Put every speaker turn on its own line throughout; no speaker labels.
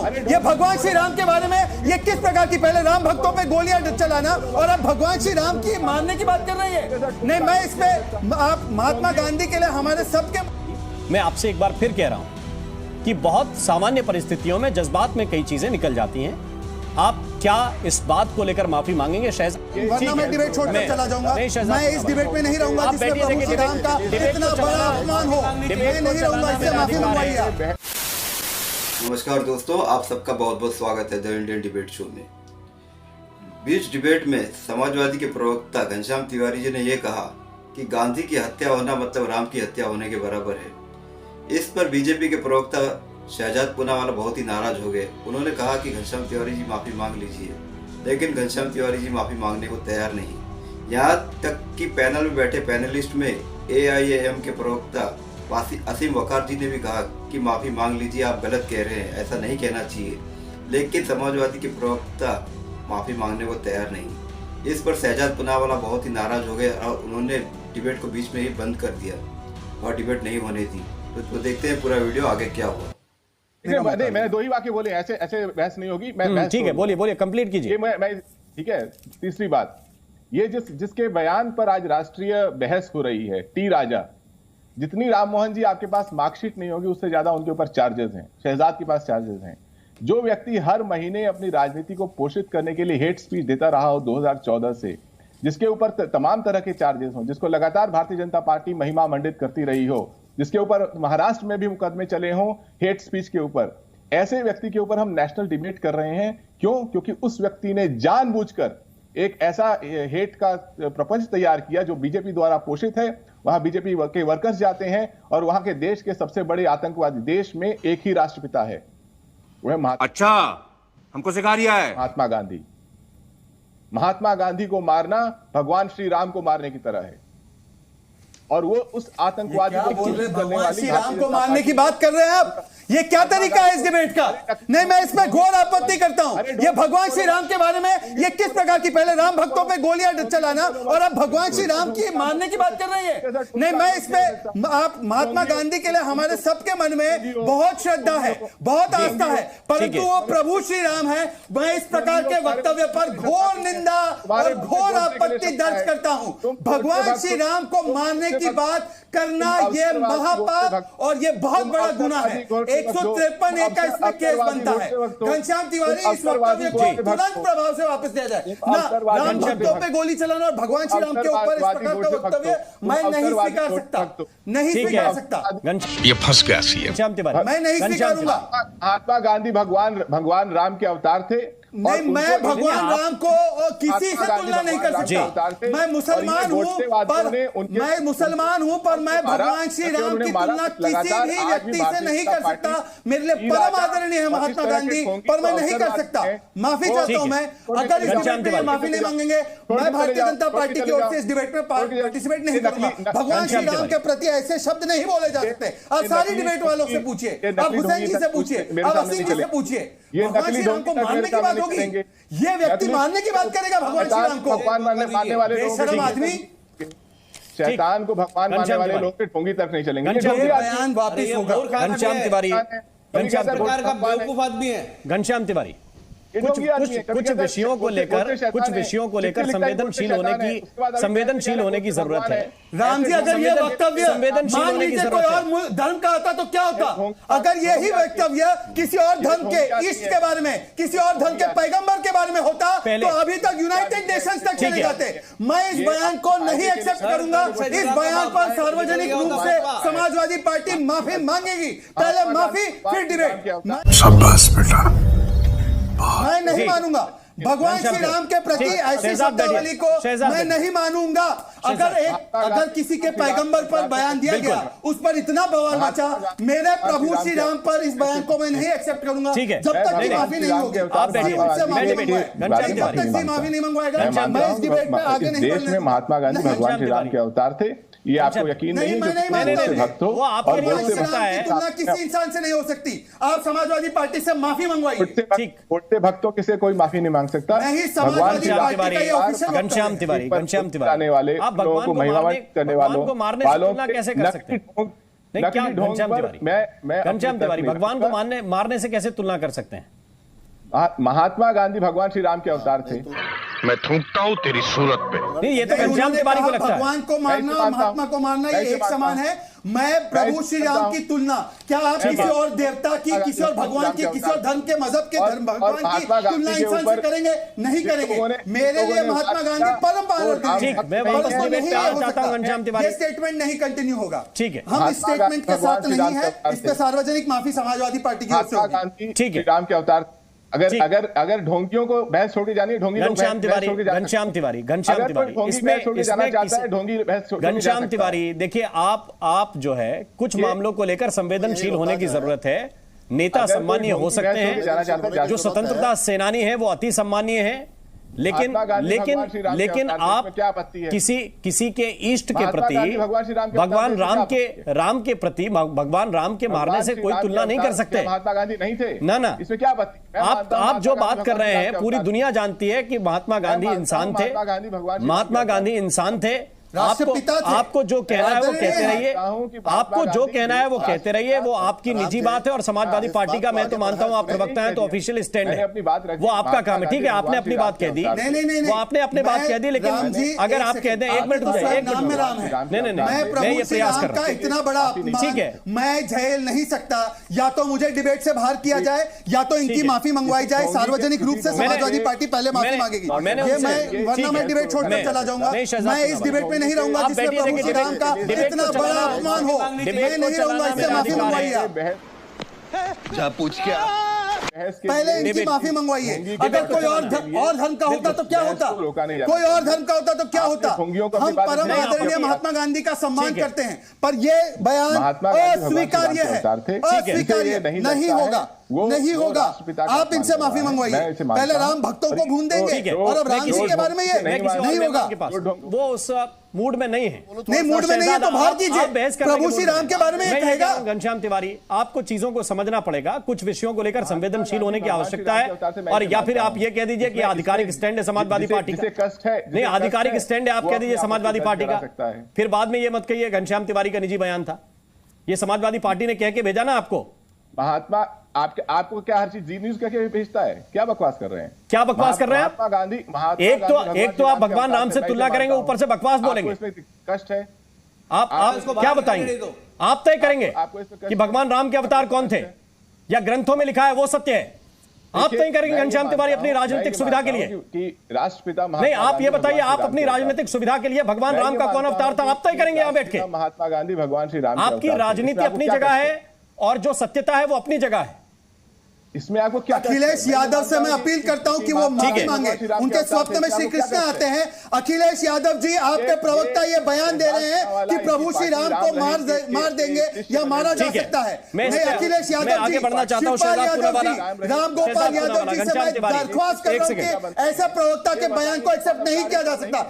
ये भगवान श्री राम के बारे में ये किस प्रकार की, पहले राम भक्तों पे गोलियां चलाना और अब भगवान श्री राम की मारने की बात कर रही है। नहीं, मैं इस पे आप महात्मा गांधी के लिए हमारे सबके,
मैं आपसे एक बार फिर कह रहा हूं कि बहुत सामान्य परिस्थितियों में जज्बात में कई चीजें निकल जाती हैं। आप क्या इस बात को लेकर माफी मांगेंगे?
वरना मैं डिबेट छोड़कर चला जाऊंगा। मैं इस डिबेट में नहीं रहूंगा जिसमें प्रभु श्री राम का इतना बड़ा अपमान हो। मैं नहीं रहूंगा, इससे माफी मंगवाइए आप।
नमस्कार दोस्तों, आप सबका बहुत बहुत स्वागत है द इंडियन डिबेट शो में। बीच डिबेट में समाजवादी के प्रवक्ता घनश्याम तिवारी जी ने यह कहा कि गांधी की हत्या होना मतलब राम की हत्या होने के बराबर है। इस पर बीजेपी के प्रवक्ता शहजाद पूनावाला बहुत ही नाराज हो गए। उन्होंने कहा कि घनश्याम तिवारी जी माफी मांग लीजिए, लेकिन घनश्याम तिवारी जी माफी मांगने को तैयार नहीं। यहाँ तक कि पैनल में बैठे पैनलिस्ट में AIAM के प्रवक्ता असीम वकार जी ने भी कहा कि माफी मांग लीजिए, आप गलत कह रहे हैं, ऐसा नहीं कहना चाहिए। लेकिन समाजवादी के प्रवक्ता माफी मांगने को तैयार नहीं। इस पर शहजाद पूनावाला बहुत ही नाराज हो गए और उन्होंने डिबेट को बीच में ही बंद कर दिया और डिबेट नहीं होने दी। तो देखते हैं पूरा वीडियो, आगे क्या हुआ।
नहीं, मैंने दो ही वाक्य बोले, ऐसे बहस नहीं होगी। मैं
ठीक है, बोलिए कंप्लीट कीजिए।
मैं ठीक है। तीसरी बात, ये जिसके बयान पर आज राष्ट्रीय बहस हो रही है, टी राजा, जितनी राम मोहन जी आपके पास मार्कशीट नहीं होगी उससे ज्यादा उनके ऊपर चार्जेस हैं। शहजाद के पास चार्जेस हैं। जो व्यक्ति हर महीने अपनी राजनीति को पोषित करने के लिए हेट स्पीच देता रहा हो 2014 से, जिसके ऊपर तमाम तरह के चार्जेस हों, जिसको लगातार भारतीय जनता पार्टी महिमा मंडित करती रही हो, जिसके ऊपर महाराष्ट्र में भी मुकदमे चले हों हेट स्पीच के ऊपर, ऐसे व्यक्ति के ऊपर हम नेशनल डिबेट कर रहे हैं। क्यों? क्योंकि उस व्यक्ति ने जानबूझकर एक ऐसा हेट का प्रपंच तैयार किया जो बीजेपी द्वारा पोषित है। वहां बीजेपी के वर्कर्स जाते हैं और वहां के देश के सबसे बड़े आतंकवादी, देश में एक ही राष्ट्रपिता है, वह
अच्छा हमको सिखा रिया है
महात्मा गांधी। महात्मा गांधी को मारना भगवान श्री राम को मारने की तरह है। और वो उस आतंकवादी को
बोल रहे, भगवान श्री राम को मारने की बात कर रहे हैं आप? ये क्या तरीका है इस डिबेट का? नहीं, मैं इसमें घोर आपत्ति करता हूं। ये भगवान श्री राम के बारे में ये किस प्रकार की, पहले राम भक्तों पे गोलियां चलाना और अब भगवान श्री राम की मारने की बात कर रही है। नहीं, मैं इस पे आप महात्मा गांधी के लिए हमारे सबके मन में बहुत श्रद्धा है, बहुत आस्था है, परंतु वो प्रभु श्री राम है। मैं इस प्रकार के वक्तव्य पर घोर निंदा और घोर आपत्ति दर्ज करता हूं। भगवान श्री राम को मारने की बात करना ये महापाप और ये बहुत बड़ा गुनाह है। 153 का इसमें केस बनता है। घनश्याम तिवारी, इस वक्तव्य को तुरंत प्रभाव से वापस दिया जाए ना। राम भक्तों पे गोली चलाना और भगवान श्री राम के ऊपर इस प्रकार का वक्तव्य मैं नहीं स्वीकार सकता, नहीं स्वीकार सकता।
ये फंस गया सी है।
मैं नहीं स्वीकारूंगा।
महात्मा गांधी भगवान राम के अवतार थे।
नहीं, मैं भगवान राम को किसी से तुलना नहीं कर सकता। मैं मुसलमान हूँ पर मैं भगवान श्री राम की तुलना किसी भी व्यक्ति से नहीं कर सकता। मेरे लिए परम आदरणीय है महात्मा गांधी, पर मैं नहीं कर सकता। माफी चाहता हूँ मैं। अगर इस डिबेट में माफी नहीं मांगेंगे, मैं भारतीय जनता पार्टी की ओर से इस डिबेट में पार्टिसिपेट नहीं करूंगा। भगवान श्री राम के प्रति ऐसे शब्द नहीं बोले जा सकते। आप सारी डिबेट वालों से पूछिए, आप हुसैन जी से पूछिए, आप असीम जी से पूछिए। भगवान श्री राम को मारने की बात होगी, ये व्यक्ति मारने की बात करेगा भगवान श्री राम को।
भगवान मानने वाले
बेशरम आदमी,
शैतान को भगवान मानने वाले लोग के ढोंगी तक नहीं चलेंगे।
बयान वापस होगा।
घनश्याम तिवारी
सरकार का बेवकूफ आदमी है।
घनश्याम तिवारी, कुछ विषयों को लेकर संवेदनशील होने की जरूरत है।
राम जी, अगर ये वक्तव्य मान लीजिए कोई और धर्म का होता तो क्या होता? अगर यही वक्तव्य किसी और धर्म के इष्ट के बारे में, किसी और धर्म के पैगंबर के बारे में होता तो अभी तक यूनाइटेड नेशंस तक चले जाते। मैं इस बयान को नहीं एक्सेप्ट करूंगा। इस बयान पर सार्वजनिक रूप से समाजवादी पार्टी माफी मांगेगी। पहले माफी, फिर डिबेट।
शाबाश बेटा।
मैं नहीं मानूंगा भगवान श्री राम के प्रति ऐसी शब्दावली को मैं नहीं मानूंगा। अगर किसी के पैगंबर पर बयान दिया गया, उस पर इतना बवाल मचा, मेरे प्रभु श्री राम पर इस बयान को मैं नहीं एक्सेप्ट करूंगा जब तक की माफी नहीं होगी। जब तक माफी नहीं मंगवाएगा मैं इस डिबेट में आगे नहीं बढ़ने।
देश में महात्मा गांधी भगवान श्री राम के अवतार थे, ये आपको यकीन नहीं?
भक्त हो और तुलना किसी इंसान से नहीं हो सकती। आप समाजवादी पार्टी से माफी मंगवाइए।
उठते भक्तों किसी कोई माफी नहीं मांग सकता।
भगवान
घनश्याम तिवारी
आने वाले लोगों को महिमावान करने वालों
कैसे कर सकते हैं? घनश्याम तिवारी, भगवान को मारने से कैसे तुलना कर सकते हैं?
महात्मा गांधी भगवान श्री राम के अवतार थे।
मैं थूकता हूँ तेरी सूरत पे।
नहीं, ये तो घनश्याम तिवारी को लगता है।
भगवान को मारना और महात्मा को मारना ये एक समान है। मैं प्रभु श्री राम की तुलना क्या आप किसी और देवता की, किसी और भगवान की, किसी और धर्म के मजहब के धर्म भगवान की तुलना इंसान से करेंगे? नहीं करेंगे। मेरे लिए महात्मा गांधी परम पावन। ये स्टेटमेंट नहीं कंटिन्यू होगा।
ठीक है,
हम इस स्टेटमेंट के साथ नहीं है। इस पे सार्वजनिक माफी समाजवादी पार्टी की ओर से होगी।
ठीक है,
राम के अवतार। अगर ढोंगियों को बहस छोड़ के जानी है, ढोंगी
घनश्याम तिवारी घनश्याम तिवारी घनश्याम तिवारी देखिए, आप जो है कुछ मामलों को लेकर संवेदनशील होने की जरूरत है। नेता सम्मानीय हो सकते हैं, जो स्वतंत्रता सेनानी है वो अति सम्मानीय है, लेकिन आप किसी के इष्ट के प्रति भगवान राम के प्रति भगवान राम के मारने से कोई तुलना नहीं कर सकते।
महात्मा गांधी नहीं थे
ना इसमें क्या आपत्ति? आप जो बात कर रहे हैं पूरी दुनिया जानती है कि महात्मा गांधी इंसान थे। महात्मा गांधी इंसान थे। आपको जो कहना है वो कहते रहिए, आपको जो कहना है वो कहते रहिए, वो आपकी निजी बात है। और समाजवादी पार्टी का मैं तो मानता हूं आप प्रवक्ता हैं तो ऑफिशियल स्टैंड है, वो आपका काम है। ठीक है, आपने अपनी बात कह दी, वो आपने अपनी बात कह दी, लेकिन अगर आप कह दें, एक मिनट रुक जाइए, मैं ये प्रयास कर रहा हूं।
इतना बड़ा
ठीक है,
मैं झेल नहीं सकता। या तो मुझे डिबेट से बाहर किया जाए या तो इनकी माफी मंगवाई जाए सार्वजनिक रूप से। समाजवादी पार्टी पहले माफी मांगेगी, वरना मैं डिबेट छोड़कर चला जाऊंगा। मैं इस डिबेट में नहीं रहूंगा जिसमें प्रभु श्री राम का इतना बड़ा अपमान हो। मैं नहीं रहूंगा, इससे माफी मंगवाइए।
पूछ क्या
पहले इनकी माफी मंगवाइए। अगर कोई और धर्म का होता तो क्या होता? कोई और धर्म का होता तो क्या होता? हम परम आदरणीय महात्मा गांधी का सम्मान करते हैं, पर ये बयान अस्वीकार्य है, अस्वीकार्य नहीं होगा, नहीं होगा। आप इनसे माफी मंगवाइए। पहले राम भक्तों को भून देंगे और अब राम जी के बारे में ये नहीं होगा।
वो उस मूड में नहीं है।
नहीं, मूड में नहीं है तो बाहर कीजिए। प्रभु श्री राम के बारे में ये कहेगा।
घनश्याम तिवारी, आपको चीजों को समझना पड़ेगा, कुछ विषयों को लेकर संवेदनशील होने की आवश्यकता है। और या फिर आप ये कह दीजिए कि आधिकारिक स्टैंड है समाजवादी पार्टी का। नहीं, आधिकारिक स्टैंड है, आप कह दीजिए समाजवादी पार्टी का। फिर बाद में ये मत कहिए घनश्याम तिवारी का निजी बयान था। ये समाजवादी पार्टी ने कह के भेजा ना आपको।
महात्मा आपको क्या हर चीज जी न्यूज करके भेजता है? क्या बकवास कर रहे हैं?
क्या बकवास कर रहे हैं?
महात्मा गांधी
एक तो आप भगवान राम से तुलना करेंगे, ऊपर से बकवास बोलेंगे।
कष्ट है।
आप क्या बताएंगे? आप तय करेंगे कि भगवान राम के अवतार कौन थे, या ग्रंथों में लिखा है वो सत्य है? आप तय करेंगे घनश्याम तिवारी अपनी राजनीतिक सुविधा के लिए
कि राष्ट्रपिता
नहीं, आप ये बताइए, आप अपनी राजनीतिक सुविधा के लिए भगवान राम का कौन अवतार था, आप तय करेंगे यहाँ बैठ के?
महात्मा गांधी भगवान श्री राम।
आपकी राजनीति अपनी जगह है और जो सत्यता है वो अपनी जगह है।
इसमें आपको क्या?
अखिलेश यादव से मैं अपील करता हूं कि वो माफी मांगे। उनके स्वप्न में श्री कृष्ण आते हैं। अखिलेश यादव जी, आपके प्रवक्ता ये बयान दे रहे हैं कि प्रभु श्री राम को मार देंगे या मारा जा सकता है। नहीं, अखिलेश यादव जी, शिवपाल यादव जी, राम गोपाल यादव जी से मैं दरख्वास्त कर रहा हूं कि ऐसे प्रवक्ता के बयान को एक्सेप्ट नहीं किया जा सकता।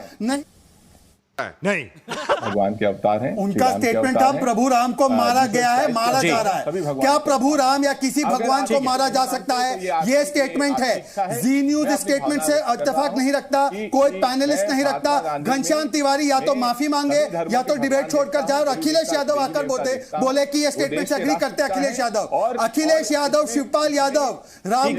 नहीं,
भगवान के अवतार हैं।
उनका स्टेटमेंट था प्रभु राम को मारा गया है, मारा जा रहा है। क्या प्रभु राम या किसी भगवान को मारा जा सकता है? ये स्टेटमेंट है। जी न्यूज स्टेटमेंट से इत्तेफाक नहीं रखता, कोई पैनलिस्ट नहीं रखता। घनश्याम तिवारी या तो माफी मांगे या तो डिबेट छोड़कर जाए। और अखिलेश यादव आकर बोले कि ये स्टेटमेंट से एग्री करते हैं। अखिलेश यादव, शिवपाल यादव, राम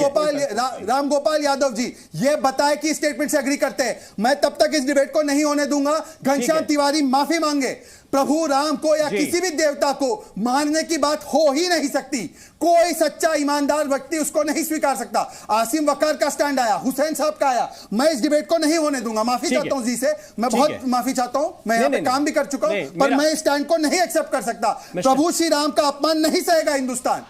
गोपाल यादव जी ये बताए कि स्टेटमेंट से एग्री करते हैं। मैं तब तक इस डिबेट को नहीं होने दूंगा। घनश्याम तिवारी माफी मांगे। प्रभु राम को या किसी भी देवता को मारने की बात हो ही नहीं सकती। कोई सच्चा ईमानदार व्यक्ति उसको नहीं स्वीकार सकता। आसिम वकार का स्टैंड आया, हुसैन साहब का आया। मैं इस डिबेट को नहीं होने दूंगा। माफी चाहता हूं जी से, मैं बहुत माफी चाहता हूं। मैं यहां पे काम भी कर चुका हूं, पर मैं इस स्टैंड को नहीं एक्सेप्ट कर सकता। प्रभु श्री राम का अपमान नहीं सहेगा हिंदुस्तान।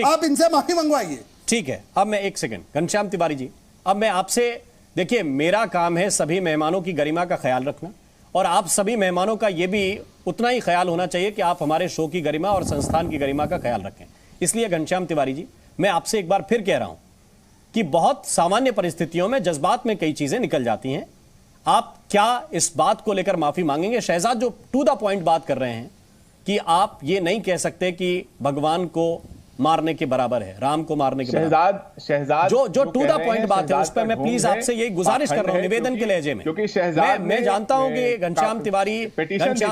आप इनसे माफी मंगवाइए।
ठीक है, अब मैं एक सेकंड घनश्याम तिवारी जी, अब मैं आपसे, देखिए मेरा काम है सभी मेहमानों की गरिमा का ख्याल रखना, और आप सभी मेहमानों का यह भी उतना ही ख्याल होना चाहिए कि आप हमारे शो की गरिमा और संस्थान की गरिमा का ख्याल रखें। इसलिए घनश्याम तिवारी जी, मैं आपसे एक बार फिर कह रहा हूं कि बहुत सामान्य परिस्थितियों में जज्बात में कई चीजें निकल जाती हैं। आप क्या इस बात को लेकर माफी मांगेंगे? शहजाद जो टू द पॉइंट बात कर रहे हैं कि आप ये नहीं कह सकते कि भगवान को मारने के बराबर है, राम को मारने के बराबर।
शहजाद
जो टू द पॉइंट बात है उस पर मैं प्लीज आपसे यही गुजारिश कर रहा हूं निवेदन के लहजे में,
क्योंकि शहजाद
मैं जानता हूं कि घनश्याम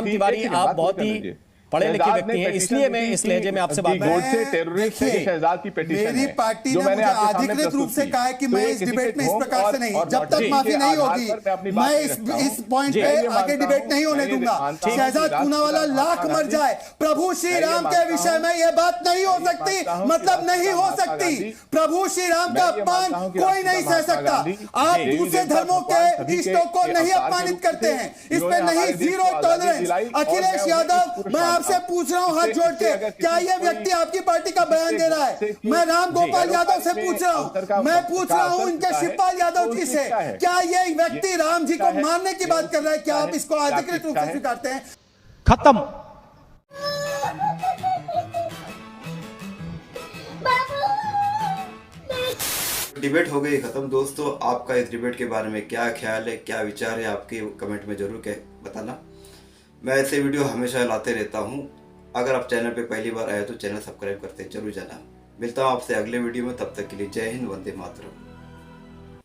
तिवारी आप बहुत ही पढ़े लिखे व्यक्ति हैं, इसलिए मैं इस लहजे में आपसे बात कर रहा हूं।
गोडसे टेररिस्ट है, शहजाद की पिटीशन
मेरी
है,
पार्टी
जो
ने
मैंने
मुझे
आपके सामने
अधिकृत रूप
प्रस्तुत
से
की।
कहा है कि
तो
मैं
ये
इस
किसी
डिबेट में
के
इस प्रकार से
और
नहीं, जब तक
नोटिस
माफी
के
नहीं
आधार
होगी
पर मैं अपनी बात
मैं
नहीं रखता हूं।
इस पॉइंट
जी,
पे
मैं ये
आगे
मानता
डिबेट
हूं,
नहीं होने
मैं ये
दूंगा।
मानता हूं
शहजाद
कि
पूनावाला
राष्ट्रपिता
लाख
महात्मा
मर
गांधी-
जाए, प्रभु श्री
मैं ये
राम के
मानता
विषय
हूं-
में यह बात नहीं हो
मैं ये
सकती,
मानता हूं कि
मतलब नहीं हो
राष्ट्रपिता
सकती।
गांधी-
प्रभु श्री राम का
मैं ये
अपमान
मानता हूं कि
कोई नहीं सह
राष्ट्रपिता
सकता।
गांधी
आप
देवी
दूसरे
देवता
धर्मों
भगवान
के
सभी के
इष्टों को नहीं
अवतार के
अपमानित
रूप
करते
से
हैं, इस
जिन्होंने
पे नहीं
हमारे देश
जीरो
को आजादी
टॉलरेंस।
दिलाई और
अखिलेश
मैं उन्हें
यादव,
एक पुरुष
मैं
मानता
आपसे
हूं।
पूछ रहा हूं हाथ
इससे-
जोड़ के,
इससे अगर
क्या
किसी
ये
कोई-
व्यक्ति आपकी पार्टी का बयान दे रहा है? मैं राम गोपाल यादव से पूछ रहा हूं, मैं पूछ रहा हूं इनके शिवपाल यादव जी से, क्या ये व्यक्ति राम जी को मारने की बात कर रहा है? क्या आप इसको अधिकृत रूप से स्वीकारते हैं?
खत्म।
डिबेट हो गई खत्म। दोस्तों, आपका इस डिबेट के बारे में क्या ख्याल है, क्या विचार है, आपके कमेंट में जरूर बताना। मैं ऐसे वीडियो हमेशा लाते रहता हूं। अगर आप चैनल पे पहली बार आए तो चैनल सब्सक्राइब करते जरूर जाना। मिलता हूं आपसे अगले वीडियो में, तब तक के लिए जय हिंद, वंदे मातरम।